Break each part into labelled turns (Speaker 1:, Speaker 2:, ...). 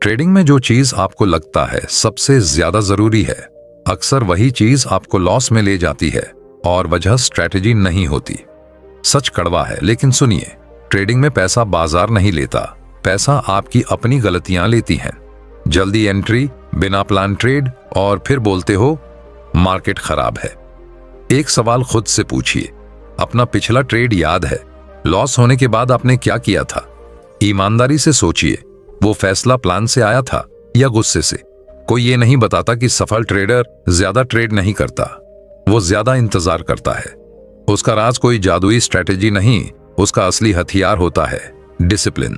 Speaker 1: Trading में जो चीज आपको लगता है सबसे ज्यादा जरूरी है, अक्सर वही चीज आपको लॉस में ले जाती है और वजह स्ट्रेटेजी नहीं होती। सच कड़वा है, लेकिन सुनिए, ट्रेडिंग में पैसा बाजार नहीं लेता, पैसा आपकी अपनी गलतियां लेती हैं। जल्दी एंट्री, बिना प्लान ट्रेड, और फिर बोलते हो मार्केट खराब है। एक सवाल खुद से पूछिए, अपना पिछला ट्रेड याद है? लॉस होने के बाद आपने क्या किया था? ईमानदारी से सोचिए, वो फैसला प्लान से आया था या गुस्से से? कोई ये नहीं बताता कि सफल ट्रेडर ज्यादा ट्रेड नहीं करता, वो ज्यादा इंतजार करता है। उसका राज कोई जादुई स्ट्रेटेजी नहीं, उसका असली हथियार होता है डिसिप्लिन।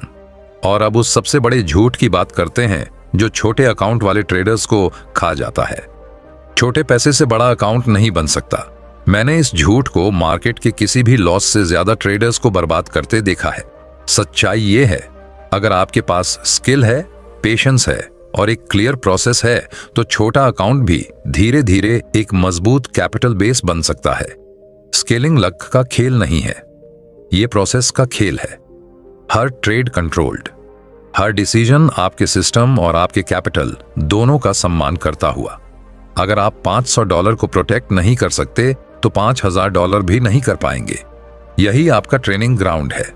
Speaker 1: और अब उस सबसे बड़े झूठ की बात करते हैं जो छोटे अकाउंट वाले ट्रेडर्स को खा जाता है। छोटे पैसे से बड़ा अकाउंट नहीं बन सकता। मैंने इस झूठ को मार्केट के किसी भी लॉस से ज्यादा ट्रेडर्स को बर्बाद करते देखा है। सच्चाई ये है, अगर आपके पास स्किल है, पेशेंस है और एक क्लियर प्रोसेस है तो छोटा अकाउंट भी धीरे धीरे एक मजबूत कैपिटल बेस बन सकता है। स्केलिंग लक का खेल नहीं है, ये प्रोसेस का खेल है। हर ट्रेड कंट्रोल्ड, हर डिसीजन आपके सिस्टम और आपके कैपिटल दोनों का सम्मान करता हुआ। अगर आप $500 को प्रोटेक्ट नहीं कर सकते तो $5000 भी नहीं कर पाएंगे। यही आपका ट्रेनिंग ग्राउंड है।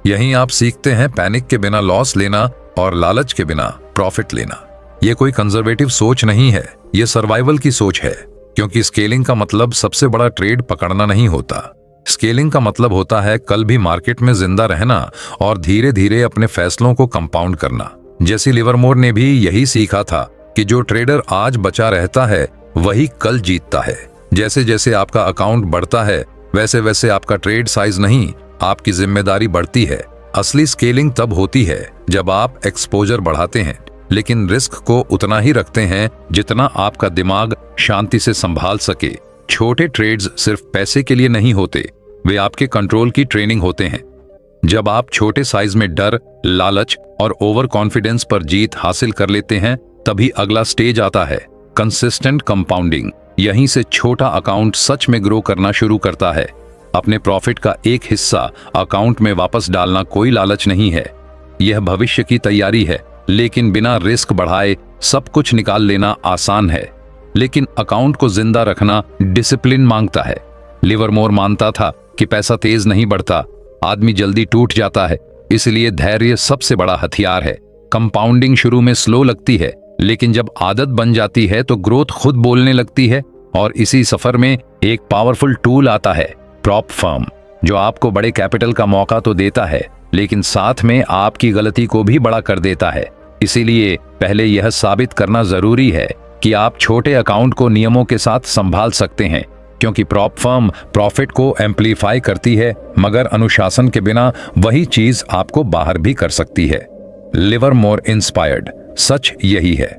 Speaker 1: यहीं आप सीखते हैं पैनिक के बिना लॉस लेना और लालच के बिना प्रॉफिट लेना। यह कोई कंजर्वेटिव सोच नहीं है, यह सर्वाइवल की सोच है। क्योंकि स्केलिंग का मतलब सबसे बड़ा ट्रेड पकड़ना नहीं होता। स्केलिंग का मतलब होता है कल भी मार्केट में जिंदा रहना और धीरे धीरे अपने फैसलों को कंपाउंड करना। जेसी लिवरमोर ने भी यही सीखा था कि जो ट्रेडर आज बचा रहता है वही कल जीतता है। जैसे जैसे आपका अकाउंट बढ़ता है वैसे वैसे आपका ट्रेड साइज नहीं, आपकी जिम्मेदारी बढ़ती है। असली स्केलिंग तब होती है जब आप एक्सपोजर बढ़ाते हैं लेकिन रिस्क को उतना ही रखते हैं जितना आपका दिमाग शांति से संभाल सके। छोटे ट्रेड्स सिर्फ पैसे के लिए नहीं होते, वे आपके कंट्रोल की ट्रेनिंग होते हैं। जब आप छोटे साइज में डर, लालच और ओवर कॉन्फिडेंस पर जीत हासिल कर लेते हैं तभी अगला स्टेज आता है कंसिस्टेंट कंपाउंडिंग। यहीं से छोटा अकाउंट सच में ग्रो करना शुरू करता है। अपने प्रॉफिट का एक हिस्सा अकाउंट में वापस डालना कोई लालच नहीं है, यह भविष्य की तैयारी है। लेकिन बिना रिस्क बढ़ाए सब कुछ निकाल लेना आसान है, लेकिन अकाउंट को जिंदा रखना डिसिप्लिन मांगता है। लिवरमोर मानता था कि पैसा तेज नहीं बढ़ता, आदमी जल्दी टूट जाता है। इसलिए धैर्य सबसे बड़ा हथियार है। कंपाउंडिंग शुरू में स्लो लगती है, लेकिन जब आदत बन जाती है तो ग्रोथ खुद बोलने लगती है। और इसी सफर में एक पावरफुल टूल आता है, प्रॉप फर्म, जो आपको बड़े कैपिटल का मौका तो देता है लेकिन साथ में आपकी गलती को भी बड़ा कर देता है। इसीलिए पहले यह साबित करना जरूरी है कि आप छोटे अकाउंट को नियमों के साथ संभाल सकते हैं, क्योंकि प्रॉप फर्म प्रॉफिट को एम्पलीफाई करती है मगर अनुशासन के बिना वही चीज आपको बाहर भी कर सकती है। लिवरमोर इंस्पायर्ड सच यही है।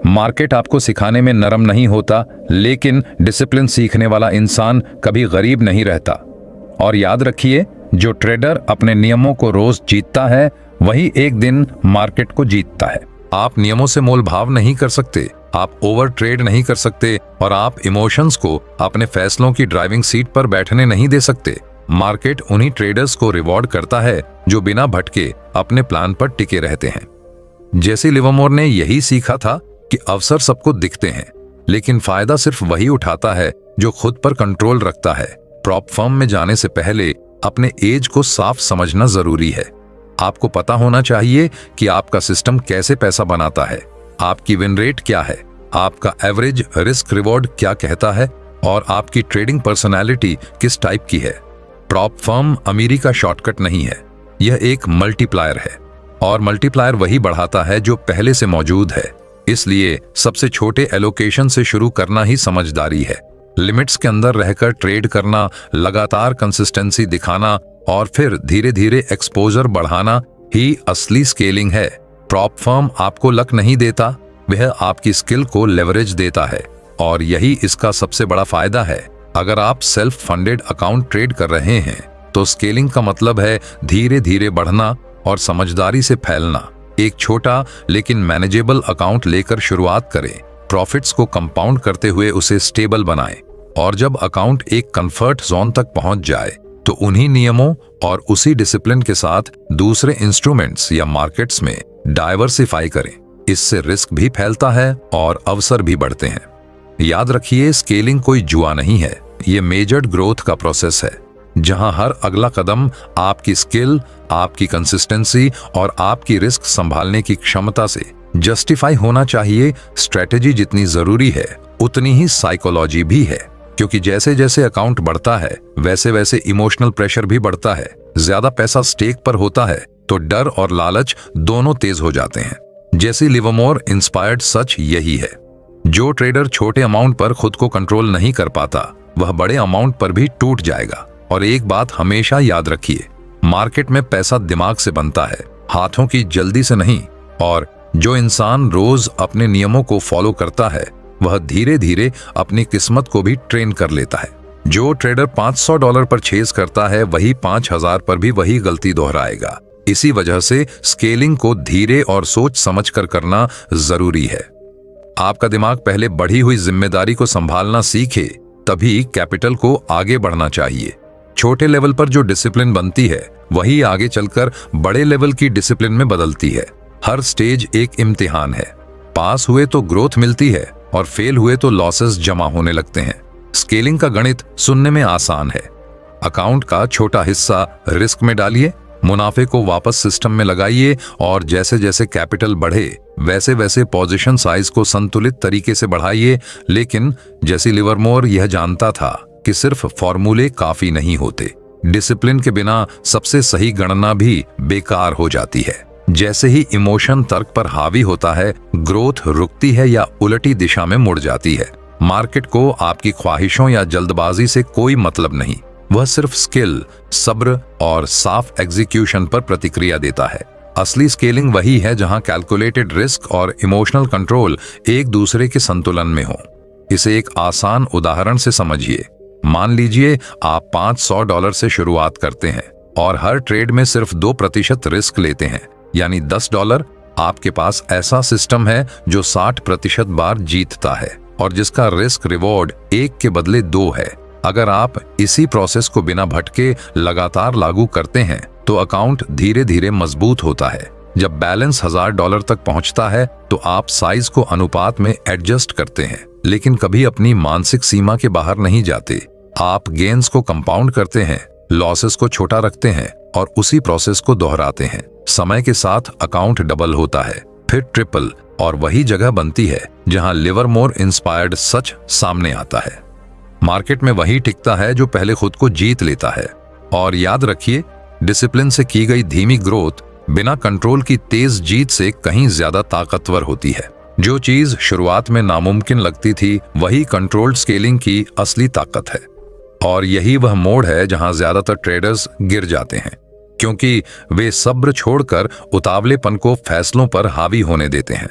Speaker 1: मार्केट आपको सिखाने में नरम नहीं होता, लेकिन डिसिप्लिन सीखने वाला इंसान कभी गरीब नहीं रहता। और याद रखिए, जो ट्रेडर अपने नियमों को रोज जीतता है वही एक दिन मार्केट को जीतता है। आप नियमों से मोल भाव नहीं कर सकते, आप ओवर ट्रेड नहीं कर सकते और आप इमोशंस को अपने फैसलों की ड्राइविंग सीट पर बैठने नहीं दे सकते। मार्केट उन्हीं ट्रेडर्स को रिवॉर्ड करता है जो बिना भटके अपने प्लान पर टिके रहते हैं। जेसी लिवरमोर ने यही सीखा था कि अवसर सबको दिखते हैं, लेकिन फायदा सिर्फ वही उठाता है जो खुद पर कंट्रोल रखता है। प्रॉप फर्म में जाने से पहले अपने एज को साफ समझना जरूरी है। आपको पता होना चाहिए कि आपका सिस्टम कैसे पैसा बनाता है, आपकी विन रेट क्या है, आपका एवरेज रिस्क रिवॉर्ड क्या कहता है और आपकी ट्रेडिंग पर्सनैलिटी किस टाइप की है। प्रॉप फर्म अमीरी का शॉर्टकट नहीं है, यह एक मल्टीप्लायर है और मल्टीप्लायर वही बढ़ाता है जो पहले से मौजूद है। इसलिए सबसे छोटे एलोकेशन से शुरू करना ही समझदारी है। लिमिट्स के अंदर रहकर ट्रेड करना, लगातार कंसिस्टेंसी दिखाना और फिर धीरे धीरे एक्सपोजर बढ़ाना ही असली स्केलिंग है। प्रॉप फर्म आपको लक नहीं देता, वह आपकी स्किल को लेवरेज देता है और यही इसका सबसे बड़ा फायदा है। अगर आप सेल्फ फंडेड अकाउंट ट्रेड कर रहे हैं तो स्केलिंग का मतलब है धीरे धीरे बढ़ना और समझदारी से फैलना। एक छोटा लेकिन मैनेजेबल अकाउंट लेकर शुरुआत करें, प्रॉफिट्स को कंपाउंड करते हुए उसे स्टेबल बनाएं और जब अकाउंट एक कंफर्ट जोन तक पहुंच जाए तो उन्हीं नियमों और उसी डिसिप्लिन के साथ दूसरे इंस्ट्रूमेंट्स या मार्केट्स में डाइवर्सिफाई करें। इससे रिस्क भी फैलता है और अवसर भी बढ़ते हैं। याद रखिए, स्केलिंग कोई जुआ नहीं है, ये मेजर्ड ग्रोथ का प्रोसेस है, जहां हर अगला कदम आपकी स्किल, आपकी कंसिस्टेंसी और आपकी रिस्क संभालने की क्षमता से जस्टिफाई होना चाहिए। स्ट्रेटेजी जितनी जरूरी है उतनी ही साइकोलॉजी भी है, क्योंकि जैसे जैसे अकाउंट बढ़ता है वैसे वैसे इमोशनल प्रेशर भी बढ़ता है। ज्यादा पैसा स्टेक पर होता है तो डर और लालच दोनों तेज हो जाते हैं। जैसी लिवरमोर इंस्पायर्ड सच यही है। जो ट्रेडर छोटे अमाउंट पर खुद को कंट्रोल नहीं कर पाता, वह बड़े अमाउंट पर भी टूट जाएगा। और एक बात हमेशा याद रखिए, मार्केट में पैसा दिमाग से बनता है, हाथों की जल्दी से नहीं। और जो इंसान रोज अपने नियमों को फॉलो करता है, वह धीरे धीरे अपनी किस्मत को भी ट्रेन कर लेता है। जो ट्रेडर $500 पर चेज करता है, वही 5000 पर भी वही गलती दोहराएगा। इसी वजह से स्केलिंग को धीरे और सोच समझकर करना जरूरी है। आपका दिमाग पहले बढ़ी हुई जिम्मेदारी को संभालना सीखे, तभी कैपिटल को आगे बढ़ना चाहिए। छोटे लेवल पर जो डिसिप्लिन बनती है, वही आगे चलकर बड़े लेवल की डिसिप्लिन में बदलती है। हर स्टेज एक इम्तिहान है। पास हुए तो ग्रोथ मिलती है और फेल हुए तो लॉसेस जमा होने लगते हैं। स्केलिंग का गणित सुनने में आसान है। अकाउंट का छोटा हिस्सा रिस्क में डालिए, मुनाफे को वापस सिस्टम में लगाइए और जैसे जैसे कैपिटल बढ़े वैसे वैसे पोजीशन साइज को संतुलित तरीके से बढ़ाइए। लेकिन जैसी लिवरमोर यह जानता था कि सिर्फ फॉर्मूले काफी नहीं होते, डिसिप्लिन के बिना सबसे सही गणना भी बेकार हो जाती है। जैसे ही इमोशन तर्क पर हावी होता है, ग्रोथ रुकती है या उलटी दिशा में मुड़ जाती है। मार्केट को आपकी ख्वाहिशों या जल्दबाजी से कोई मतलब नहीं, वह सिर्फ स्किल, सब्र और साफ एग्जीक्यूशन पर प्रतिक्रिया देता है। असली स्केलिंग वही है जहां कैलकुलेटेड रिस्क और इमोशनल कंट्रोल एक दूसरे के संतुलन में हो। इसे एक आसान उदाहरण से समझिए। मान लीजिए आप $500 से शुरुआत करते हैं और हर ट्रेड में सिर्फ 2% रिस्क लेते हैं, यानी $10। आपके पास ऐसा सिस्टम है जो 60% बार जीतता है और जिसका रिस्क रिवॉर्ड 1 के बदले 2 है। अगर आप इसी प्रोसेस को बिना भटके लगातार लागू करते हैं तो अकाउंट धीरे धीरे मजबूत होता है। जब बैलेंस $1000 तक पहुंचता है तो आप साइज को अनुपात में एडजस्ट करते हैं, लेकिन कभी अपनी मानसिक सीमा के बाहर नहीं जाते। आप गेन्स को कंपाउंड करते हैं, लॉसेस को छोटा रखते हैं और उसी प्रोसेस को दोहराते हैं। समय के साथ अकाउंट डबल होता है, फिर ट्रिपल, और वही जगह बनती है जहां लिवरमोर इंस्पायर्ड सच सामने आता है। मार्केट में वही टिकता है जो पहले खुद को जीत लेता है। और याद रखिए, डिसिप्लिन से की गई धीमी ग्रोथ बिना कंट्रोल की तेज जीत से कहीं ज्यादा ताकतवर होती है। जो चीज शुरुआत में नामुमकिन लगती थी, वही कंट्रोल्ड स्केलिंग की असली ताकत है। और यही वह मोड़ है जहां ज्यादातर ट्रेडर्स गिर जाते हैं, क्योंकि वे सब्र छोड़कर उतावलेपन को फैसलों पर हावी होने देते हैं।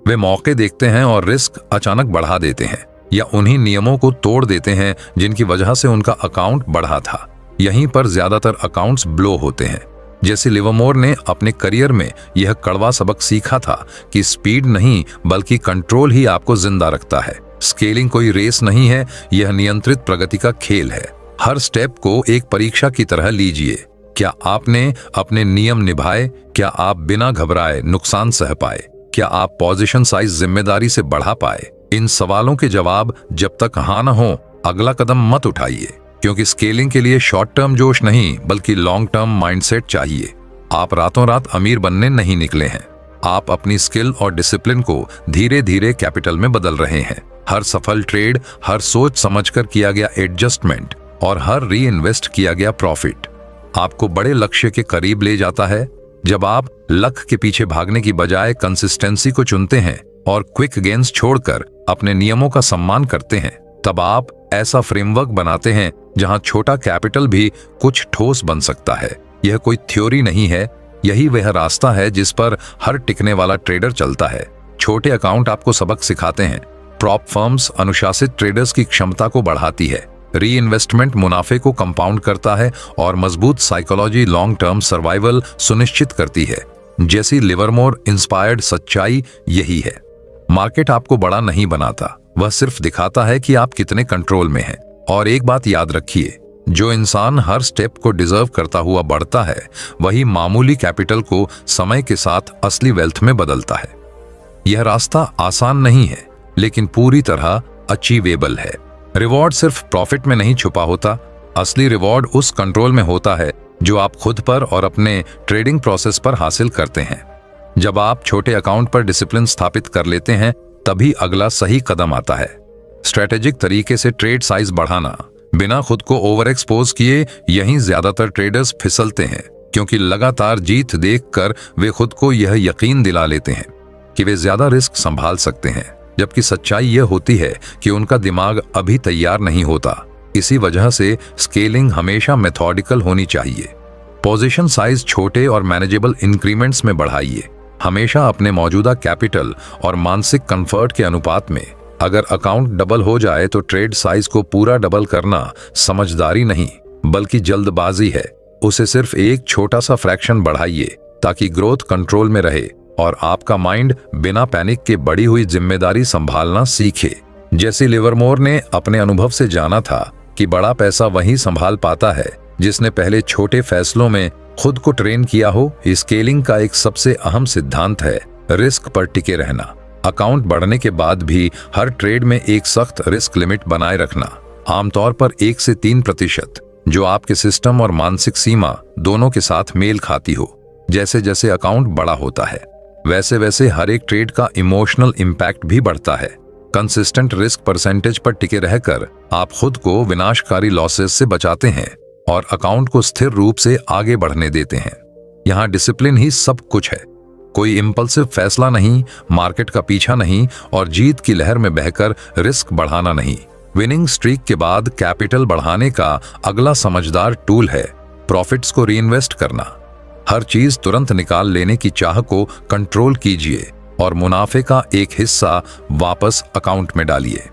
Speaker 1: वे मौके देखते हैं और रिस्क अचानक बढ़ा देते हैं, या उन्हीं नियमों को तोड़ देते हैं जिनकी वजह से उनका अकाउंट बढ़ा था। यहीं पर ज्यादातर अकाउंट्स ब्लो होते हैं। जैसे लिवरमोर ने अपने करियर में यह कड़वा सबक सीखा था कि स्पीड नहीं बल्कि कंट्रोल ही आपको जिंदा रखता है। स्केलिंग कोई रेस नहीं है, यह नियंत्रित प्रगति का खेल है। हर स्टेप को एक परीक्षा की तरह लीजिए। क्या आपने अपने नियम निभाए? क्या आप बिना घबराए नुकसान सह पाए? क्या आप पोजीशन साइज जिम्मेदारी से बढ़ा पाए? इन सवालों के जवाब जब तक हाँ न हो, अगला कदम मत उठाइए, क्योंकि स्केलिंग के लिए शॉर्ट टर्म जोश नहीं बल्कि लॉन्ग टर्म माइंडसेट चाहिए। आप रातों रात अमीर बनने नहीं निकले हैं, आप अपनी स्किल और डिसिप्लिन को धीरे धीरे कैपिटल में बदल रहे हैं। हर सफल ट्रेड, हर सोच समझकर किया गया एडजस्टमेंट और हर री इन्वेस्ट किया गया प्रॉफिट आपको बड़े लक्ष्य के करीब ले जाता है। जब आप लक के पीछे भागने की बजाय कंसिस्टेंसी को चुनते हैं और क्विक गेन्स छोड़कर अपने नियमों का सम्मान करते हैं, तब आप ऐसा फ्रेमवर्क बनाते हैं जहां छोटा कैपिटल भी कुछ ठोस बन सकता है। यह कोई थ्योरी नहीं है, यही वह रास्ता है जिस पर हर टिकने वाला ट्रेडर चलता है। छोटे अकाउंट आपको सबक सिखाते हैं, प्रॉप फर्म्स अनुशासित ट्रेडर्स की क्षमता को बढ़ाती है, री इन्वेस्टमेंट मुनाफे को कंपाउंड करता है और मजबूत साइकोलॉजी लॉन्ग टर्म सर्वाइवल सुनिश्चित करती है। जैसी लिवरमोर इंस्पायर्ड सच्चाई यही है। मार्केट आपको बड़ा नहीं बनाता, वह सिर्फ दिखाता है कि आप कितने कंट्रोल में हैं। और एक बात याद रखिए, जो इंसान हर स्टेप को डिजर्व करता हुआ बढ़ता है, वही मामूली कैपिटल को समय के साथ असली वेल्थ में बदलता है। यह रास्ता आसान नहीं है, लेकिन पूरी तरह अचीवेबल है। रिवॉर्ड सिर्फ प्रॉफिट में नहीं छुपा होता, असली रिवॉर्ड उस कंट्रोल में होता है जो आप खुद पर और अपने ट्रेडिंग प्रोसेस पर हासिल करते हैं। जब आप छोटे अकाउंट पर डिसिप्लिन स्थापित कर लेते हैं, तभी अगला सही कदम आता है। स्ट्रेटेजिक तरीके से ट्रेड साइज बढ़ाना, बिना खुद को ओवर एक्सपोज किए। यहीं ज्यादातर ट्रेडर्स फिसलते हैं, क्योंकि लगातार जीत देखकर वे खुद को यह यकीन दिला लेते हैं कि वे ज्यादा रिस्क संभाल सकते हैं, जबकि सच्चाई यह होती है कि उनका दिमाग अभी तैयार नहीं होता। इसी वजह से स्केलिंग हमेशा मेथोडिकल होनी चाहिए। पोजीशन साइज छोटे और मैनेजेबल इंक्रीमेंट्स में बढ़ाइए, हमेशा अपने मौजूदा कैपिटल और मानसिक कंफर्ट के अनुपात में। अगर अकाउंट डबल हो जाए तो ट्रेड साइज को पूरा डबल करना समझदारी नहीं, बल्कि जल्दबाजी है। उसे सिर्फ एक छोटा सा फ्रैक्शन बढ़ाइए ताकि ग्रोथ कंट्रोल में रहे और आपका माइंड बिना पैनिक के बढ़ी हुई जिम्मेदारी संभालना सीखे। जैसे लिवरमोर ने अपने अनुभव से जाना था कि बड़ा पैसा वही संभाल पाता है जिसने पहले छोटे फैसलों में खुद को ट्रेन किया हो। स्केलिंग का एक सबसे अहम सिद्धांत है रिस्क पर टिके रहना। अकाउंट बढ़ने के बाद भी हर ट्रेड में एक सख्त रिस्क लिमिट बनाए रखना, आमतौर पर 1 से 3%, जो आपके सिस्टम और मानसिक सीमा दोनों के साथ मेल खाती हो। जैसे जैसे अकाउंट बड़ा होता है, वैसे वैसे हर एक ट्रेड का इमोशनल इम्पैक्ट भी बढ़ता है। कंसिस्टेंट रिस्क परसेंटेज पर टिके रहकर आप खुद को विनाशकारी लॉसेस से बचाते हैं और अकाउंट को स्थिर रूप से आगे बढ़ने देते हैं। यहाँ डिसिप्लिन ही सब कुछ है, कोई इम्पल्सिव फैसला नहीं, मार्केट का पीछा नहीं और जीत की लहर में बहकर रिस्क बढ़ाना नहीं। विनिंग स्ट्रीक के बाद कैपिटल बढ़ाने का अगला समझदार टूल है प्रॉफिट्स को रीइन्वेस्ट करना। हर चीज तुरंत निकाल लेने की चाह को कंट्रोल कीजिए और मुनाफे का एक हिस्सा वापस अकाउंट में डालिए।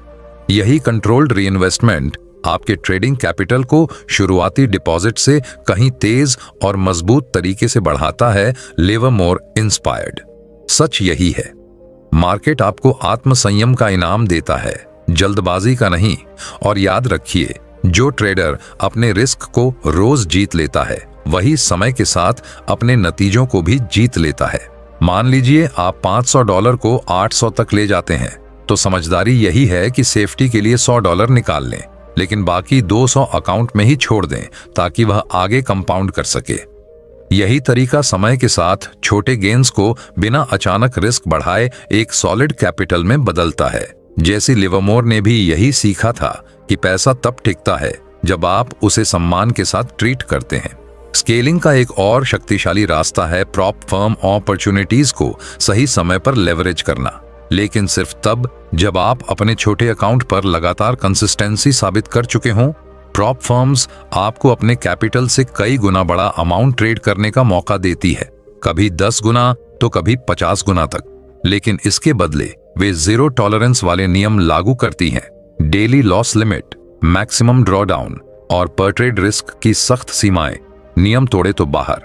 Speaker 1: यही कंट्रोल्ड रीइन्वेस्टमेंट आपके ट्रेडिंग कैपिटल को शुरुआती डिपॉजिट से कहीं तेज और मजबूत तरीके से बढ़ाता है। Livermore inspired. सच यही है, मार्केट आपको आत्मसंयम का इनाम देता है, जल्दबाजी का नहीं। और याद रखिए, जो ट्रेडर अपने रिस्क को रोज जीत लेता है, वही समय के साथ अपने नतीजों को भी जीत लेता है। मान लीजिए आप $500 को 800 तक ले जाते हैं, तो समझदारी यही है कि सेफ्टी के लिए $100 निकाल लें, लेकिन बाकी 200 अकाउंट में ही छोड़ दें ताकि वह आगे कंपाउंड कर सके। यही तरीका समय के साथ छोटे गेन्स को बिना अचानक रिस्क बढ़ाए एक सॉलिड कैपिटल में बदलता है। जैसे लिवरमोर ने भी यही सीखा था कि पैसा तब टिकता है जब आप उसे सम्मान के साथ ट्रीट करते हैं। स्केलिंग का एक और शक्तिशाली रास्ता है प्रॉप फर्म अपॉर्चुनिटीज को सही समय पर लेवरेज करना, लेकिन सिर्फ तब जब आप अपने छोटे अकाउंट पर लगातार कंसिस्टेंसी साबित कर चुके हों। प्रॉप फर्म्स आपको अपने कैपिटल से कई गुना बड़ा अमाउंट ट्रेड करने का मौका देती है, कभी 10 गुना तो कभी 50 गुना तक। लेकिन इसके बदले वे जीरो टॉलरेंस वाले नियम लागू करती हैं, daily loss limit, maximum drawdown और पर ट्रेड रिस्क की सख्त सीमाएं। नियम तोड़े तो बाहर।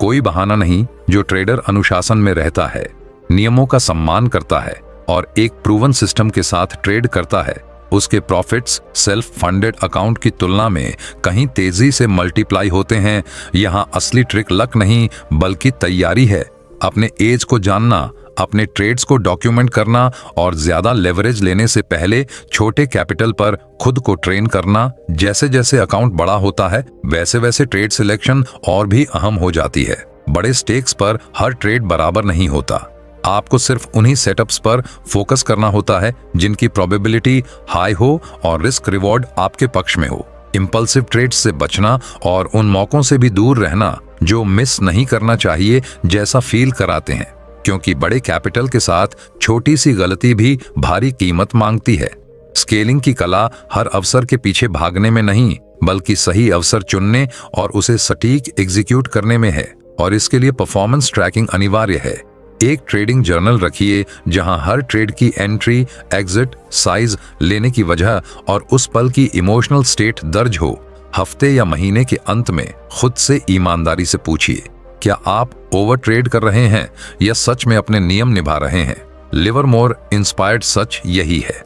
Speaker 1: कोई बहाना नहीं। जो ट्रेडर अनुशासन में रहता है, नियमों का सम्मान करता है और एक प्रूवन सिस्टम के साथ ट्रेड करता है, उसके प्रॉफिट्स सेल्फ फंडेड अकाउंट की तुलना में कहीं तेजी से मल्टीप्लाई होते हैं। यहाँ असली ट्रिक लक नहीं, बल्कि तैयारी है। अपने एज को जानना, अपने ट्रेड्स को डॉक्यूमेंट करना और ज्यादा लेवरेज लेने से पहले छोटे कैपिटल पर खुद को ट्रेन करना। जैसे जैसे अकाउंट बड़ा होता है, वैसे वैसे ट्रेड सिलेक्शन और भी अहम हो जाती है। बड़े स्टेक्स पर हर ट्रेड बराबर नहीं होता। आपको सिर्फ उन्हीं सेटअप्स पर फोकस करना होता है जिनकी प्रोबेबिलिटी हाई हो और रिस्क रिवॉर्ड आपके पक्ष में हो। इंपल्सिव ट्रेड्स से बचना और उन मौकों से भी दूर रहना जो मिस नहीं करना चाहिए जैसा फील कराते हैं, क्योंकि बड़े कैपिटल के साथ छोटी सी गलती भी भारी कीमत मांगती है। स्केलिंग की कला हर अवसर के पीछे भागने में नहीं, बल्कि सही अवसर चुनने और उसे सटीक एग्जीक्यूट करने में है। और इसके लिए परफॉर्मेंस ट्रैकिंग अनिवार्य है। एक ट्रेडिंग जर्नल रखिए जहां हर ट्रेड की एंट्री, एग्जिट, साइज, लेने की वजह और उस पल की इमोशनल स्टेट दर्ज हो। हफ्ते या महीने के अंत में खुद से ईमानदारी से पूछिए, क्या आप ओवर ट्रेड कर रहे हैं या सच में अपने नियम निभा रहे हैं। लिवरमोर इंस्पायर्ड सच यही है,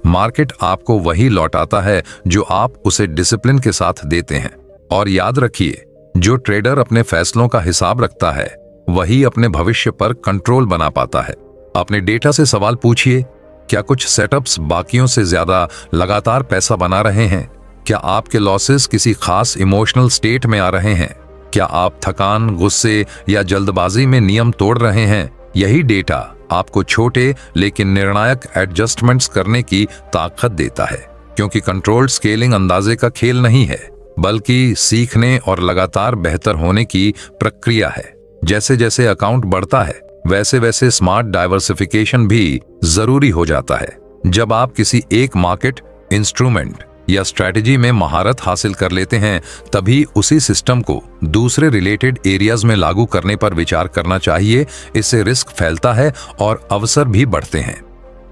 Speaker 1: मार्केट आपको वही लौटाता है जो आप उसे डिसिप्लिन के साथ देते हैं। और याद रखिए, जो ट्रेडर अपने फैसलों का हिसाब रखता है, वही अपने भविष्य पर कंट्रोल बना पाता है। अपने डेटा से सवाल पूछिए, क्या कुछ सेटअप्स बाकियों से ज्यादा लगातार पैसा बना रहे हैं? क्या आपके लॉसेस किसी खास इमोशनल स्टेट में आ रहे हैं? क्या आप थकान, गुस्से या जल्दबाजी में नियम तोड़ रहे हैं? यही डेटा आपको छोटे लेकिन निर्णायक एडजस्टमेंट्स करने की ताकत देता है, क्योंकि कंट्रोल्ड स्केलिंग अंदाजे का खेल नहीं है, बल्कि सीखने और लगातार बेहतर होने की प्रक्रिया है। जैसे जैसे अकाउंट बढ़ता है, वैसे वैसे स्मार्ट डाइवर्सिफिकेशन भी जरूरी हो जाता है। जब आप किसी एक मार्केट, इंस्ट्रूमेंट या स्ट्रैटेजी में महारत हासिल कर लेते हैं, तभी उसी सिस्टम को दूसरे रिलेटेड एरियाज में लागू करने पर विचार करना चाहिए। इससे रिस्क फैलता है और अवसर भी बढ़ते हैं।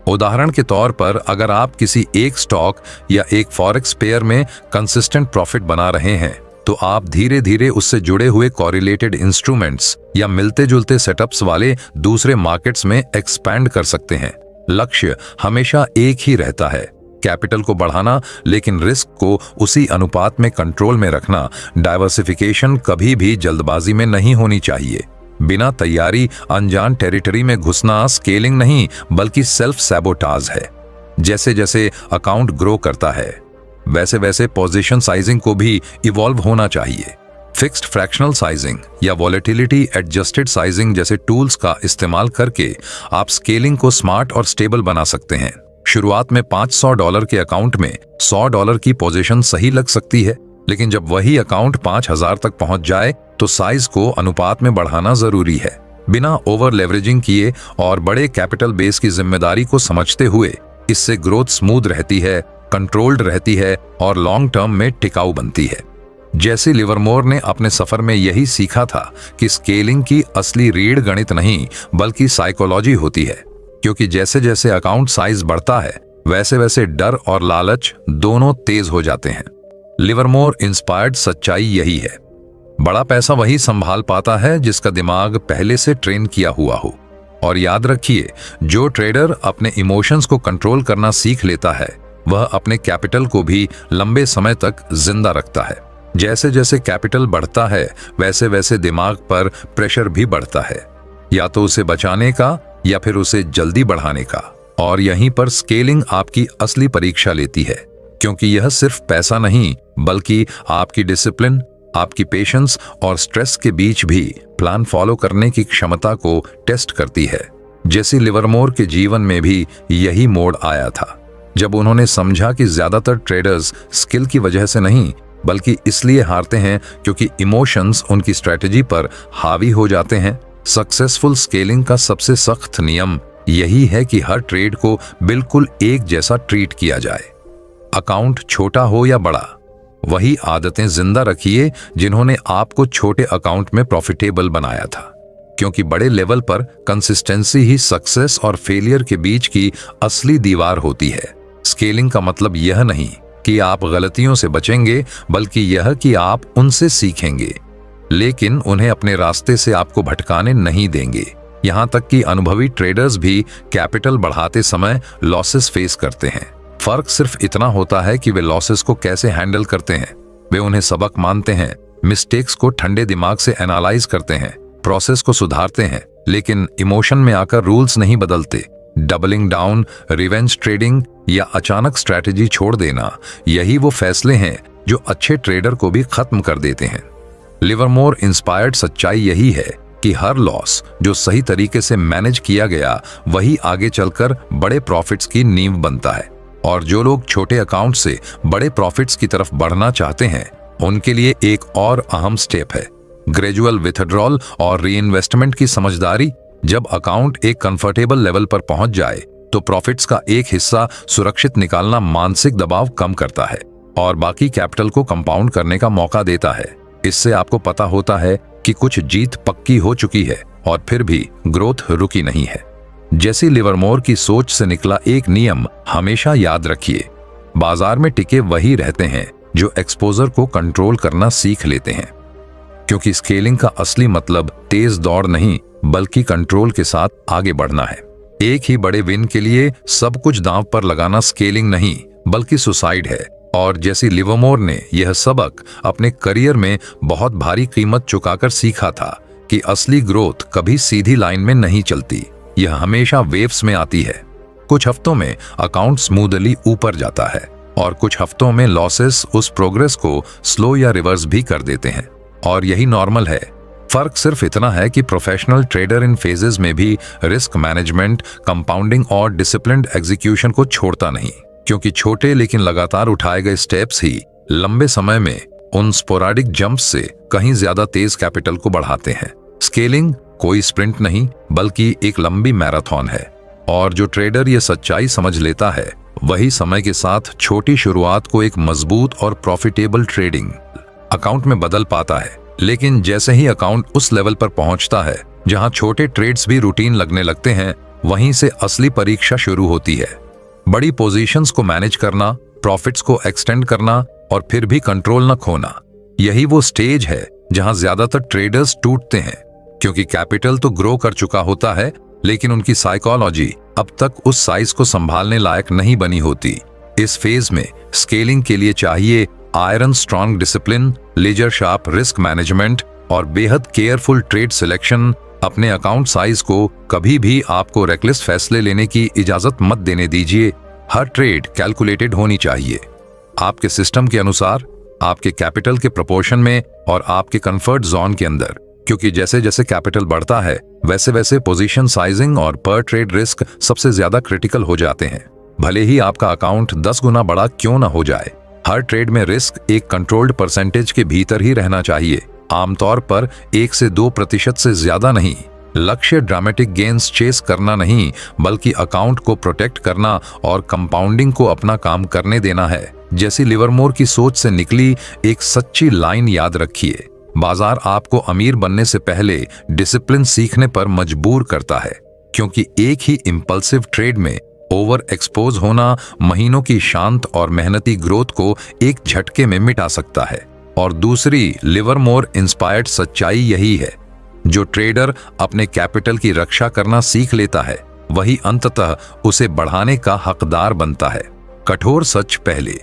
Speaker 1: उदाहरण के तौर पर, अगर आप किसी एक स्टॉक या एक फॉरेक्स पेयर में कंसिस्टेंट प्रॉफिट बना रहे हैं, तो आप धीरे धीरे उससे जुड़े हुए कॉरिलेटेड इंस्ट्रूमेंट्स या मिलते जुलते सेटअप्स वाले दूसरे मार्केट्स में एक्सपैंड कर सकते हैं। लक्ष्य हमेशा एक ही रहता है, कैपिटल को बढ़ाना, लेकिन रिस्क को उसी अनुपात में कंट्रोल में रखना। डाइवर्सिफिकेशन कभी भी जल्दबाजी में नहीं होनी चाहिए। बिना तैयारी अनजान टेरिटरी में घुसना स्केलिंग नहीं, बल्कि सेल्फ सैबोटाज है। जैसे जैसे अकाउंट ग्रो करता है, वैसे वैसे पोजीशन साइजिंग को भी इवॉल्व होना चाहिए। फिक्स्ड फ्रैक्शनल साइजिंग या वॉलेटिलिटी एडजस्टेड साइजिंग जैसे टूल्स का इस्तेमाल करके आप स्केलिंग को स्मार्ट और स्टेबल बना सकते हैं। शुरुआत में $500 के अकाउंट में $100 की पोजीशन सही लग सकती है, लेकिन जब वही अकाउंट 5000 तक पहुंच जाए तो साइज को अनुपात में बढ़ाना जरूरी है। बिना ओवर लेवरेजिंग किए और बड़े कैपिटल बेस की जिम्मेदारी को समझते हुए, इससे ग्रोथ स्मूथ रहती है, कंट्रोल्ड रहती है और लॉन्ग टर्म में टिकाऊ बनती है। जैसे लिवरमोर ने अपने सफर में यही सीखा था कि स्केलिंग की असली रीढ़ गणित नहीं, बल्कि साइकोलॉजी होती है, क्योंकि जैसे जैसे अकाउंट साइज बढ़ता है, वैसे वैसे डर और लालच दोनों तेज हो जाते हैं। लिवरमोर इंस्पायर्ड सच्चाई यही है। बड़ा पैसा वही संभाल पाता है जिसका दिमाग पहले से ट्रेन किया हुआ हो। और याद रखिए, जो ट्रेडर अपने इमोशंस को कंट्रोल करना सीख लेता है, वह अपने कैपिटल को भी लंबे समय तक जिंदा रखता है। जैसे जैसे कैपिटल बढ़ता है, वैसे वैसे दिमाग पर प्रेशर भी बढ़ता है, या तो उसे बचाने का या फिर उसे जल्दी बढ़ाने का। और यहीं पर स्केलिंग आपकी असली परीक्षा लेती है, क्योंकि यह सिर्फ पैसा नहीं, बल्कि आपकी डिसिप्लिन, आपकी पेशेंस और स्ट्रेस के बीच भी प्लान फॉलो करने की क्षमता को टेस्ट करती है। जैसे लिवरमोर के जीवन में भी यही मोड़ आया था, जब उन्होंने समझा कि ज्यादातर ट्रेडर्स स्किल की वजह से नहीं, बल्कि इसलिए हारते हैं क्योंकि इमोशंस उनकी स्ट्रेटेजी पर हावी हो जाते हैं। सक्सेसफुल स्केलिंग का सबसे सख्त नियम यही है कि हर ट्रेड को बिल्कुल एक जैसा ट्रीट किया जाए। अकाउंट छोटा हो या बड़ा, वही आदतें जिंदा रखिए जिन्होंने आपको छोटे अकाउंट में प्रॉफिटेबल बनाया था, क्योंकि बड़े लेवल पर कंसिस्टेंसी ही सक्सेस और फेलियर के बीच की असली दीवार होती है। स्केलिंग का मतलब यह नहीं कि आप गलतियों से बचेंगे, बल्कि यह कि आप उनसे सीखेंगे, लेकिन उन्हें अपने रास्ते से आपको भटकाने नहीं देंगे। यहां तक कि अनुभवी ट्रेडर्स भी कैपिटल बढ़ाते समय लॉसेस फेस करते हैं। फर्क सिर्फ इतना होता है कि वे लॉसेस को कैसे हैंडल करते हैं। वे उन्हें सबक मानते हैं, मिस्टेक्स को ठंडे दिमाग से एनालाइज करते हैं, प्रोसेस को सुधारते हैं, लेकिन इमोशन में आकर रूल्स नहीं बदलते। डबलिंग डाउन, रिवेंज ट्रेडिंग या अचानक स्ट्रैटेजी छोड़ देना, यही वो फैसले हैं जो अच्छे ट्रेडर को भी खत्म कर देते हैं। लिवरमोर इंस्पायर्ड सच्चाई यही है कि हर लॉस जो सही तरीके से मैनेज किया गया, वही आगे चलकर बड़े प्रॉफिट्स की नींव बनता है। और जो लोग छोटे अकाउंट से बड़े प्रॉफिट्स की तरफ बढ़ना चाहते हैं, उनके लिए एक और अहम स्टेप है ग्रेजुअल विथड्रॉल और रीइन्वेस्टमेंट की समझदारी। जब अकाउंट एक कंफर्टेबल लेवल पर पहुंच जाए, तो प्रॉफिट्स का एक हिस्सा सुरक्षित निकालना मानसिक दबाव कम करता है और बाकी कैपिटल को कंपाउंड करने का मौका देता है। इससे आपको पता होता है कि कुछ जीत पक्की हो चुकी है और फिर भी ग्रोथ रुकी नहीं है। जैसी लिवरमोर की सोच से निकला एक नियम हमेशा याद रखिए, बाजार में टिके वही रहते हैं जो एक्सपोजर को कंट्रोल करना सीख लेते हैं, क्योंकि स्केलिंग का असली मतलब तेज दौड़ नहीं, बल्कि कंट्रोल के साथ आगे बढ़ना है। एक ही बड़े विन के लिए सब कुछ दांव पर लगाना स्केलिंग नहीं, बल्कि सुसाइड है। और जैसी लिवरमोर ने यह सबक अपने करियर में बहुत भारी कीमत चुकाकर सीखा था कि असली ग्रोथ कभी सीधी लाइन में नहीं चलती, यह हमेशा वेव्स में आती है। कुछ हफ्तों में अकाउंट स्मूथली ऊपर जाता है और कुछ हफ्तों में लॉसेस उस प्रोग्रेस को स्लो या रिवर्स भी कर देते हैं, और यही नॉर्मल है। फर्क सिर्फ इतना है कि प्रोफेशनल ट्रेडर इन फेजेस में भी रिस्क मैनेजमेंट, कंपाउंडिंग और डिसिप्लिन्ड एग्जीक्यूशन को छोड़ता नहीं, क्योंकि छोटे लेकिन लगातार उठाए गए स्टेप्स ही लंबे समय में उन स्पोराडिक जंप्स से कहीं ज्यादा तेज कैपिटल को बढ़ाते हैं। स्केलिंग कोई स्प्रिंट नहीं बल्कि एक लंबी मैराथन है, और जो ट्रेडर ये सच्चाई समझ लेता है वही समय के साथ छोटी शुरुआत को एक मजबूत और प्रॉफिटेबल ट्रेडिंग अकाउंट में बदल पाता है। लेकिन जैसे ही अकाउंट उस लेवल पर पहुंचता है जहां छोटे ट्रेड्स भी रूटीन लगने लगते हैं, वहीं से असली परीक्षा शुरू होती है। बड़ी पोजीशंस को मैनेज करना, प्रॉफिट्स को एक्सटेंड करना और फिर भी कंट्रोल न खोना, यही वो स्टेज है जहां ज्यादातर ट्रेडर्स टूटते हैं, क्योंकि कैपिटल तो ग्रो कर चुका होता है लेकिन उनकी साइकोलॉजी अब तक उस साइज को संभालने लायक नहीं बनी होती। इस फेज में स्केलिंग के लिए चाहिए iron strong discipline, laser sharp risk management और बेहद केयरफुल ट्रेड सिलेक्शन। अपने अकाउंट साइज को कभी भी आपको रेकलेस फैसले लेने की इजाजत मत देने दीजिए। हर ट्रेड कैलकुलेटेड होनी चाहिए, आपके सिस्टम के अनुसार, आपके कैपिटल के प्रोपोर्शन में और आपके कंफर्ट जोन के अंदर, क्योंकि जैसे जैसे कैपिटल बढ़ता है वैसे वैसे पोजीशन साइजिंग और पर ट्रेड रिस्क सबसे ज्यादा क्रिटिकल हो जाते हैं। भले ही आपका अकाउंट 10 गुना बड़ा क्यों ना हो जाए, हर ट्रेड में रिस्क एक कंट्रोल्ड परसेंटेज के भीतर ही रहना चाहिए, आमतौर पर 1 से 2% से ज्यादा नहीं। लक्ष्य ड्रामेटिक गेन्स चेस करना नहीं बल्कि अकाउंट को प्रोटेक्ट करना और कंपाउंडिंग को अपना काम करने देना है। जैसी लिवरमोर की सोच से निकली एक सच्ची लाइन याद रखिए, बाजार आपको अमीर बनने से पहले डिसिप्लिन सीखने पर मजबूर करता है, क्योंकि एक ही इंपल्सिव ट्रेड में ओवर एक्सपोज होना महीनों की शांत और मेहनती ग्रोथ को एक झटके में मिटा सकता है। और दूसरी लिवरमोर इंस्पायर्ड सच्चाई यही है, जो ट्रेडर अपने कैपिटल की रक्षा करना सीख लेता है वही अंततः उसे बढ़ाने का हकदार बनता है। कठोर सच पहले,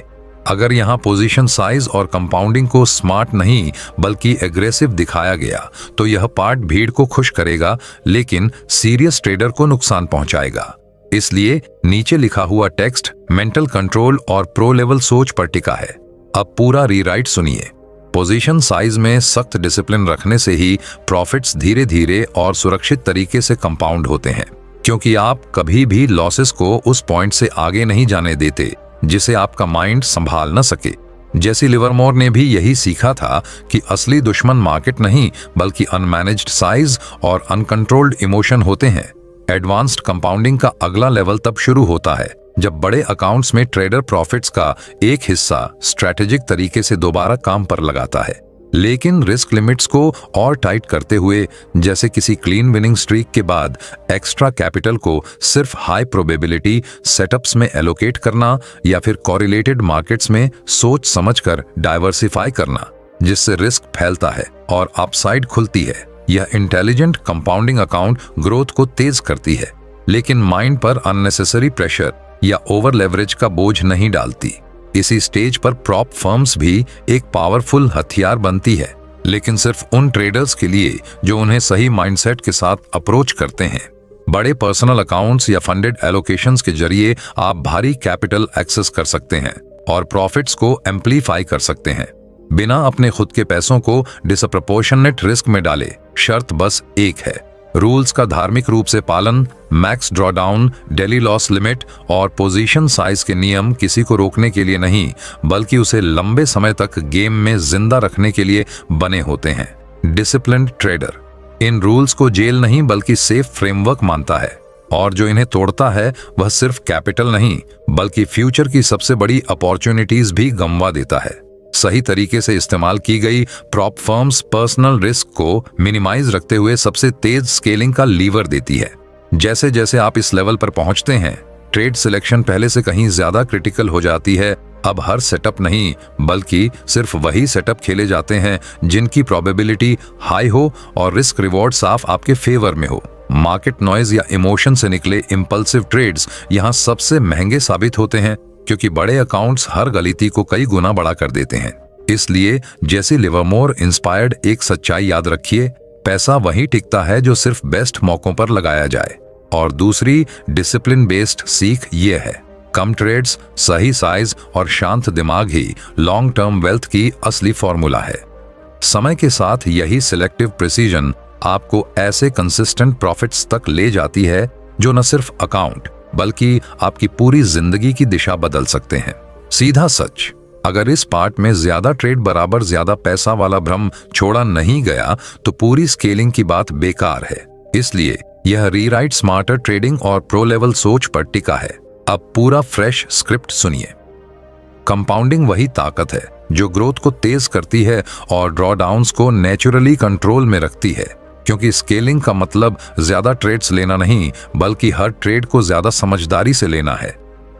Speaker 1: अगर यहाँ पोजीशन साइज और कंपाउंडिंग को स्मार्ट नहीं बल्कि एग्रेसिव दिखाया गया तो यह पार्ट भीड़ को खुश करेगा लेकिन सीरियस ट्रेडर को नुकसान पहुंचाएगा। इसलिए नीचे लिखा हुआ टेक्स्ट मेंटल कंट्रोल और प्रो लेवल सोच पर टिका है। अब पूरा रीराइट सुनिए। पोजीशन साइज में सख्त डिसिप्लिन रखने से ही प्रॉफिट्स धीरे धीरे और सुरक्षित तरीके से कंपाउंड होते हैं, क्योंकि आप कभी भी लॉसेस को उस पॉइंट से आगे नहीं जाने देते जिसे आपका माइंड संभाल न सके। जैसी लिवरमोर ने भी यही सीखा था कि असली दुश्मन मार्केट नहीं बल्कि अनमैनेज्ड साइज और अनकंट्रोल्ड इमोशन होते हैं। एडवांस्ड कंपाउंडिंग का अगला लेवल तब शुरू होता है जब बड़े अकाउंट्स में ट्रेडर प्रॉफिट्स का एक हिस्सा स्ट्रैटेजिक तरीके से दोबारा काम पर लगाता है, लेकिन रिस्क लिमिट्स को और टाइट करते हुए, जैसे किसी क्लीन विनिंग स्ट्रीक के बाद एक्स्ट्रा कैपिटल को सिर्फ हाई प्रोबेबिलिटी सेटअप्स में एलोकेट करना या फिर कोरिलेटेड मार्केट्स में सोच समझकर डाइवर्सिफाई करना, जिससे रिस्क फैलता है और अपसाइड खुलती है। यह इंटेलिजेंट कंपाउंडिंग अकाउंट ग्रोथ को तेज करती है, लेकिन माइंड पर अननेसेसरी प्रेशर या ओवर लेवरेज का बोझ नहीं डालती। इसी स्टेज पर प्रॉप फर्म्स भी एक पावरफुल हथियार बनती है, लेकिन सिर्फ उन ट्रेडर्स के लिए जो उन्हें सही माइंडसेट के साथ अप्रोच करते हैं। बड़े पर्सनल अकाउंट्स या फंडेड एलोकेशंस के जरिए आप भारी कैपिटल एक्सेस कर सकते हैं और प्रॉफिट्स को एम्प्लीफाई कर सकते हैं बिना अपने खुद के पैसों को डिसप्रपोर्शनेट रिस्क में डाले। शर्त बस एक है, रूल्स का धार्मिक रूप से पालन, max drawdown, daily loss limit और पोजीशन साइज के नियम किसी को रोकने के लिए नहीं बल्कि उसे लंबे समय तक गेम में जिंदा रखने के लिए बने होते हैं। डिसिप्लिन्ड ट्रेडर इन रूल्स को जेल नहीं बल्कि सेफ फ्रेमवर्क मानता है, और जो इन्हें तोड़ता है वह सिर्फ कैपिटल नहीं बल्कि फ्यूचर की सबसे बड़ी अपॉर्चुनिटीज भी गंवा देता है। सही तरीके से इस्तेमाल की गई प्रॉप फर्म्स पर्सनल रिस्क को मिनिमाइज रखते हुए सबसे तेज स्केलिंग का लीवर देती है। जैसे जैसे आप इस लेवल पर पहुंचते हैं, ट्रेड सिलेक्शन पहले से कहीं ज्यादा क्रिटिकल हो जाती है। अब हर सेटअप नहीं बल्कि सिर्फ वही सेटअप खेले जाते हैं जिनकी प्रोबेबिलिटी हाई हो और रिस्क रिवॉर्ड साफ आपके फेवर में हो। मार्केट नॉइज या इमोशन से निकले इंपल्सिव ट्रेड्स यहाँ सबसे महंगे साबित होते हैं, क्योंकि बड़े अकाउंट्स हर गलती को कई गुना बड़ा कर देते हैं। इसलिए जैसे लिवरमोर इंस्पायर्ड एक सच्चाई याद रखिए, पैसा वहीं टिकता है जो सिर्फ बेस्ट मौकों पर लगाया जाए, और दूसरी डिसिप्लिन बेस्ड सीख ये है, कम ट्रेड्स, सही साइज और शांत दिमाग ही लॉन्ग टर्म वेल्थ की असली फॉर्मूला है। समय के साथ यही सिलेक्टिव प्रिसीजन आपको ऐसे कंसिस्टेंट प्रॉफिट्स तक ले जाती है जो न सिर्फ अकाउंट बल्कि आपकी पूरी जिंदगी की दिशा बदल सकते हैं। सीधा सच, अगर इस पार्ट में ज्यादा ट्रेड बराबर ज्यादा पैसा वाला भ्रम छोड़ा नहीं गया तो पूरी स्केलिंग की बात बेकार है। इसलिए यह रीराइट स्मार्टर ट्रेडिंग और प्रो लेवल सोच पर टिका है। अब पूरा फ्रेश स्क्रिप्ट सुनिए। कंपाउंडिंग वही ताकत है जो ग्रोथ को तेज करती है और ड्रॉडाउन्स को नेचुरली कंट्रोल में रखती है, क्योंकि स्केलिंग का मतलब ज्यादा ट्रेड्स लेना नहीं बल्कि हर ट्रेड को ज्यादा समझदारी से लेना है।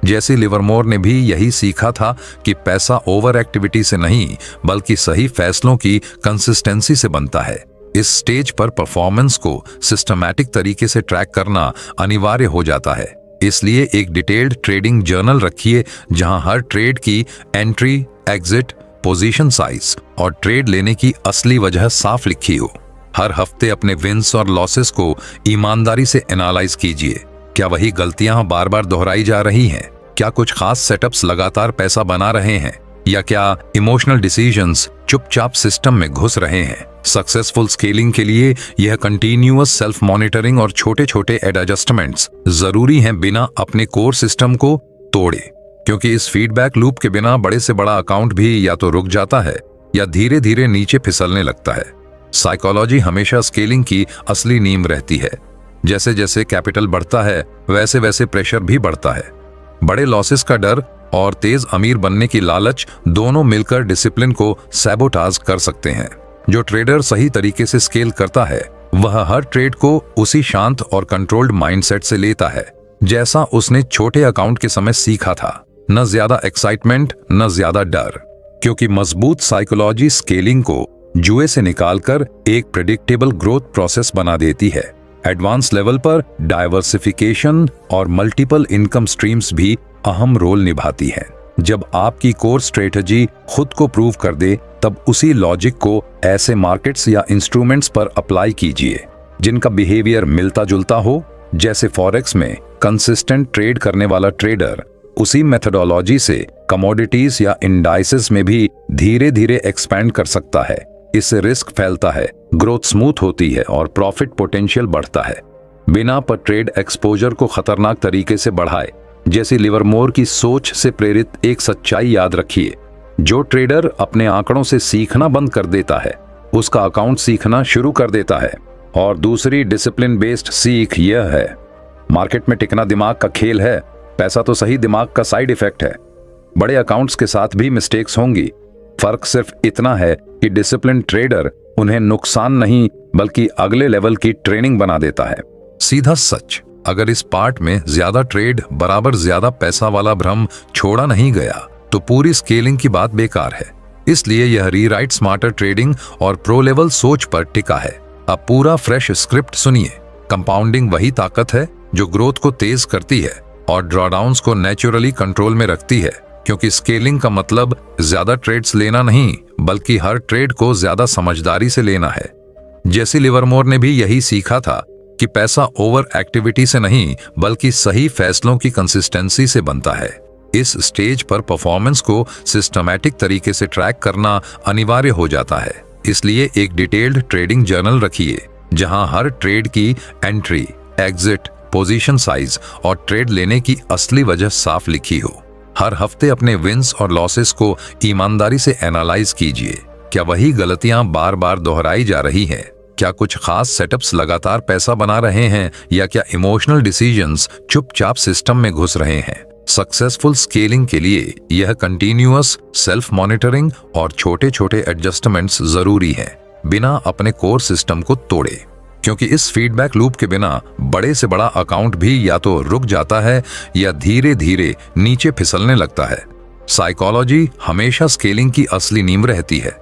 Speaker 1: जैसे लिवरमोर ने भी यही सीखा था कि पैसा ओवर एक्टिविटी से नहीं बल्कि सही फैसलों की कंसिस्टेंसी से बनता है। इस स्टेज पर परफॉर्मेंस को सिस्टमैटिक तरीके से ट्रैक करना अनिवार्य हो जाता है। इसलिए एक डिटेल्ड ट्रेडिंग जर्नल रखिए जहां हर ट्रेड की एंट्री, एग्जिट, पोजीशन साइज और ट्रेड लेने की असली वजह साफ लिखी हो। हर हफ्ते अपने विंस और लॉसेस को ईमानदारी से एनालाइज कीजिए। क्या वही गलतियां बार बार दोहराई जा रही हैं? क्या कुछ खास सेटअप्स लगातार पैसा बना रहे हैं या क्या इमोशनल डिसीजंस चुपचाप सिस्टम में घुस रहे हैं? सक्सेसफुल स्केलिंग के लिए यह कंटिन्यूअस सेल्फ मॉनिटरिंग और छोटे छोटे एडजस्टमेंट्स जरूरी हैं बिना अपने कोर सिस्टम को तोड़े, क्योंकि इस फीडबैक लूप के बिना बड़े से बड़ा अकाउंट भी या तो रुक जाता है या धीरे धीरे नीचे फिसलने लगता है। साइकोलॉजी हमेशा स्केलिंग की असली नींव रहती है। जैसे जैसे कैपिटल बढ़ता है वैसे वैसे प्रेशर भी बढ़ता है। बड़े लॉसेस का डर और तेज अमीर बनने की लालच दोनों मिलकर डिसिप्लिन को सैबोटाज कर सकते हैं। जो ट्रेडर सही तरीके से स्केल करता है वह हर ट्रेड को उसी शांत और कंट्रोल्ड माइंडसेट से लेता है जैसा उसने छोटे अकाउंट के समय सीखा था। न ज्यादा एक्साइटमेंट न ज्यादा डर, क्योंकि मजबूत साइकोलॉजी स्केलिंग को जुए से निकालकर एक प्रेडिक्टेबल ग्रोथ प्रोसेस बना देती है। एडवांस लेवल पर डाइवर्सिफिकेशन और मल्टीपल इनकम स्ट्रीम्स भी अहम रोल निभाती हैं। जब आपकी कोर स्ट्रेटजी खुद को प्रूव कर दे तब उसी लॉजिक को ऐसे मार्केट्स या इंस्ट्रूमेंट्स पर अप्लाई कीजिए जिनका बिहेवियर मिलता जुलता हो। जैसे फॉरेक्स में कंसिस्टेंट ट्रेड करने वाला ट्रेडर उसी मेथोडोलॉजी से कमोडिटीज या इंडाइसेस में भी धीरे धीरे एक्सपैंड कर सकता है। इससे रिस्क फैलता है, ग्रोथ स्मूथ होती है और प्रॉफिट पोटेंशियल बढ़ता है बिना पर ट्रेड एक्सपोजर को खतरनाक तरीके से बढ़ाए। जैसी लिवरमोर की सोच से प्रेरित एक सच्चाई याद रखिए, जो ट्रेडर अपने आंकड़ों से सीखना बंद कर देता है उसका अकाउंट सीखना शुरू कर देता है। और दूसरी डिसिप्लिन बेस्ड सीख यह है, मार्केट में टिकना दिमाग का खेल है, पैसा तो सही दिमाग का साइड इफेक्ट है। बड़े अकाउंट्स के साथ भी मिस्टेक्स होंगी, फर्क सिर्फ इतना है कि डिसिप्लिन ट्रेडर उन्हें नुकसान नहीं बल्कि अगले लेवल की ट्रेनिंग बना देता है। सीधा सच, अगर इस पार्ट में ज्यादा ट्रेड बराबर ज्यादा पैसा वाला भ्रम छोड़ा नहीं गया तो पूरी स्केलिंग की बात बेकार है। इसलिए यह रीराइट स्मार्टर ट्रेडिंग और प्रो लेवल सोच पर टिका है। अब पूरा फ्रेश स्क्रिप्ट सुनिए। कंपाउंडिंग वही ताकत है जो ग्रोथ को तेज करती है और ड्रॉडाउन्स को नेचुरली कंट्रोल में रखती है, क्योंकि स्केलिंग का मतलब ज्यादा ट्रेड्स लेना नहीं बल्कि हर ट्रेड को ज्यादा समझदारी से लेना है। जैसे लिवरमोर ने भी यही सीखा था कि पैसा ओवर एक्टिविटी से नहीं बल्कि सही फैसलों की कंसिस्टेंसी से बनता है। इस स्टेज पर परफॉर्मेंस को सिस्टमैटिक तरीके से ट्रैक करना अनिवार्य हो जाता है। इसलिए एक डिटेल्ड ट्रेडिंग जर्नल रखिए जहां हर ट्रेड की एंट्री, एग्जिट, पोजीशन साइज और ट्रेड लेने की असली वजह साफ लिखी हो। हर हफ्ते अपने विंस और लॉसेस को ईमानदारी से एनालाइज कीजिए। क्या वही गलतियां बार बार दोहराई जा रही हैं? क्या कुछ खास सेटअप्स लगातार पैसा बना रहे हैं या क्या इमोशनल डिसीजंस चुपचाप सिस्टम में घुस रहे हैं? सक्सेसफुल स्केलिंग के लिए यह कंटिन्यूअस सेल्फ मॉनिटरिंग और छोटे छोटे एडजस्टमेंट्स जरूरी हैं बिना अपने कोर सिस्टम को तोड़े, क्योंकि इस फीडबैक लूप के बिना बड़े से बड़ा अकाउंट भी या तो रुक जाता है या धीरे धीरे नीचे फिसलने लगता है। साइकोलॉजी हमेशा स्केलिंग की असली नींव रहती है।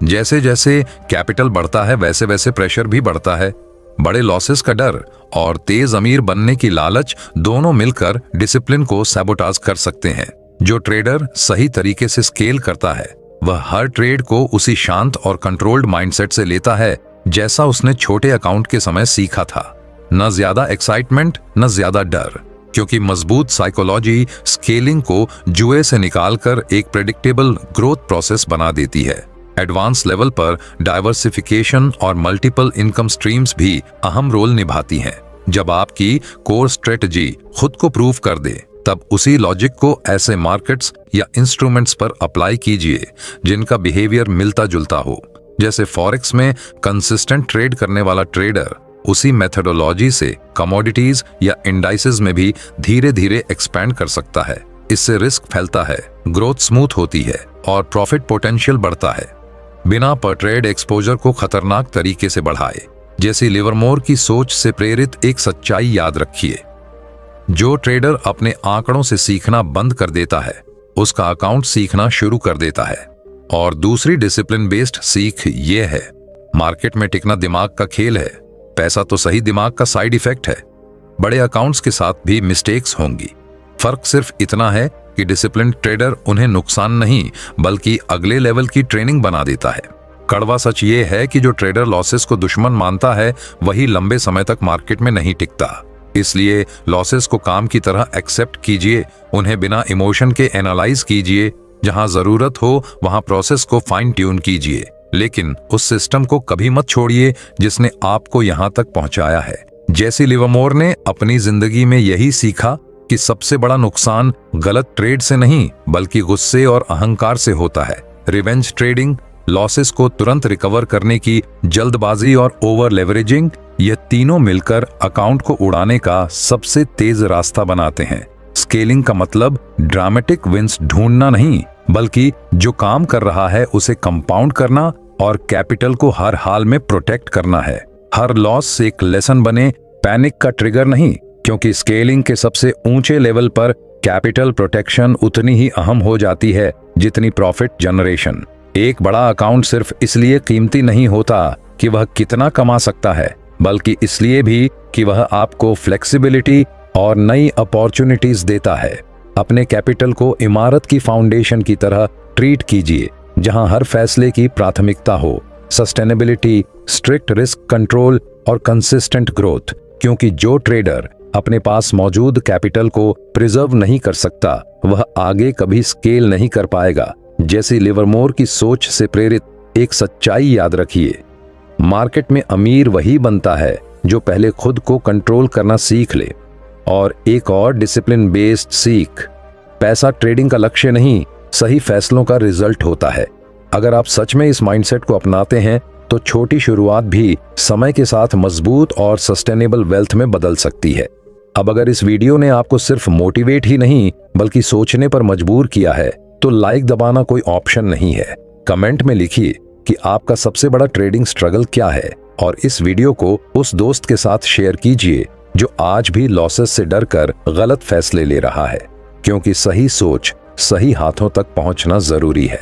Speaker 1: जैसे जैसे कैपिटल बढ़ता है वैसे वैसे प्रेशर भी बढ़ता है। बड़े लॉसेस का डर और तेज अमीर बनने की लालच दोनों मिलकर डिसिप्लिन को सैबोटाज कर सकते हैं। जो ट्रेडर सही तरीके से स्केल करता है वह हर ट्रेड को उसी शांत और कंट्रोल्ड माइंडसेट से लेता है जैसा उसने छोटे अकाउंट के समय सीखा था। न ज्यादा एक्साइटमेंट न ज्यादा डर, क्योंकि मजबूत साइकोलॉजी स्केलिंग को जुए से निकालकर एक प्रेडिक्टेबल ग्रोथ प्रोसेस बना देती है। एडवांस लेवल पर डाइवर्सिफिकेशन और मल्टीपल इनकम स्ट्रीम्स भी अहम रोल निभाती हैं। जब आपकी कोर स्ट्रेटजी खुद को प्रूव कर दे, तब उसी लॉजिक को ऐसे मार्केट्स या इंस्ट्रूमेंट्स पर अप्लाई कीजिए जिनका बिहेवियर मिलता जुलता हो। जैसे फॉरेक्स में कंसिस्टेंट ट्रेड करने वाला ट्रेडर उसी मेथोडोलॉजी से कमोडिटीज या इंडाइसेस में भी धीरे धीरे एक्सपैंड कर सकता है। इससे रिस्क फैलता है, ग्रोथ स्मूथ होती है और प्रॉफिट पोटेंशियल बढ़ता है, बिना पर ट्रेड एक्सपोजर को खतरनाक तरीके से बढ़ाए। जैसी लिवरमोर की सोच से प्रेरित एक सच्चाई याद रखिए, जो ट्रेडर अपने आंकड़ों से सीखना बंद कर देता है, उसका अकाउंट सीखना शुरू कर देता है। और दूसरी डिसिप्लिन बेस्ड सीख ये है, मार्केट में टिकना दिमाग का खेल है, पैसा तो सही दिमाग का साइड इफेक्ट है। बड़े अकाउंट्स के साथ भी मिस्टेक्स होंगी, फर्क सिर्फ इतना है कि डिसिप्लिन ट्रेडर उन्हें नुकसान नहीं बल्कि अगले लेवल की ट्रेनिंग बना देता है। कड़वा सच ये है कि जो ट्रेडर लॉसेस को दुश्मन मानता है वही लंबे समय तक मार्केट में नहीं टिकता। इसलिए लॉसेस को काम की तरह एक्सेप्ट कीजिए, उन्हें बिना इमोशन के एनालाइज कीजिए। जहां जरूरत हो वहां प्रोसेस को फाइन ट्यून कीजिए, लेकिन उस सिस्टम को कभी मत छोड़िए जिसने आपको यहां तक पहुंचाया है। जेसी लिवरमोर ने अपनी जिंदगी में यही सीखा कि सबसे बड़ा नुकसान गलत ट्रेड से नहीं बल्कि गुस्से और अहंकार से होता है। रिवेंज ट्रेडिंग, लॉसेस को तुरंत रिकवर करने की जल्दबाजी और ओवर लेवरेजिंग, ये तीनों मिलकर अकाउंट को उड़ाने का सबसे तेज रास्ता बनाते हैं। स्केलिंग का मतलब ड्रामेटिक विंस ढूंढना नहीं, बल्कि जो काम कर रहा है उसे कंपाउंड करना और कैपिटल को हर हाल में प्रोटेक्ट करना है। हर लॉस एक लेसन बने, पैनिक का ट्रिगर नहीं, क्योंकि स्केलिंग के सबसे ऊंचे लेवल पर कैपिटल प्रोटेक्शन उतनी ही अहम हो जाती है जितनी प्रॉफिट जनरेशन। एक बड़ा अकाउंट सिर्फ इसलिए कीमती नहीं होता कि वह कितना कमा सकता है, बल्कि इसलिए भी कि वह आपको फ्लेक्सिबिलिटी और नई अपॉर्चुनिटीज देता है। अपने कैपिटल को इमारत की फाउंडेशन की तरह ट्रीट कीजिए, जहां हर फैसले की प्राथमिकता हो सस्टेनेबिलिटी, स्ट्रिक्ट रिस्क कंट्रोल और कंसिस्टेंट ग्रोथ। क्योंकि जो ट्रेडर अपने पास मौजूद कैपिटल को प्रिजर्व नहीं कर सकता, वह आगे कभी स्केल नहीं कर पाएगा। जैसी लिवरमोर की सोच से प्रेरित एक सच्चाई याद रखिए, मार्केट में अमीर वही बनता है जो पहले खुद को कंट्रोल करना सीख ले। और एक और डिसिप्लिन बेस्ड सीख, पैसा ट्रेडिंग का लक्ष्य नहीं, सही फैसलों का रिजल्ट होता है। अगर आप सच में इस माइंडसेट को अपनाते हैं तो छोटी शुरुआत भी समय के साथ मजबूत और सस्टेनेबल वेल्थ में बदल सकती है। अब अगर इस वीडियो ने आपको सिर्फ मोटिवेट ही नहीं बल्कि सोचने पर मजबूर किया है, तो लाइक दबाना कोई ऑप्शन नहीं है। कमेंट में लिखिए कि आपका सबसे बड़ा ट्रेडिंग स्ट्रगल क्या है, और इस वीडियो को उस दोस्त के साथ शेयर कीजिए जो आज भी लॉसेस से डरकर गलत फैसले ले रहा है, क्योंकि सही सोच सही हाथों तक पहुंचना जरूरी है।